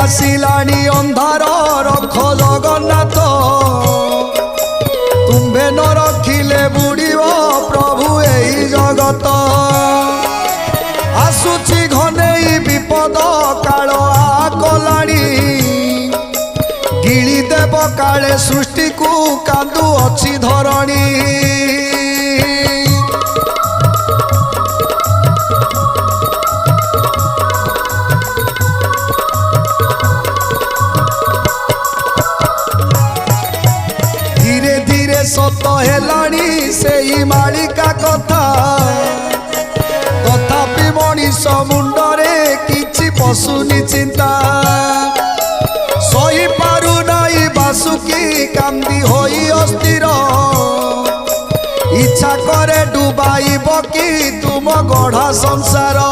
आसिलानी अंधार रख जगन्नाथ तुम्भे न रखिले बुड़ीब प्रभु एई जगत आसुची घनेई विपद काल आकलाणी गिली देव काले सृष्टि को कांदु अच्छी धरणी सत हेलानी से मालिका कथा तथापि मनीष मुंडरे किछि पशुनी चिंता सही पारु नाई बासुकी कांदी होई अस्थिर इच्छा करे डुबाइब कि तुम गढ़ा संसार।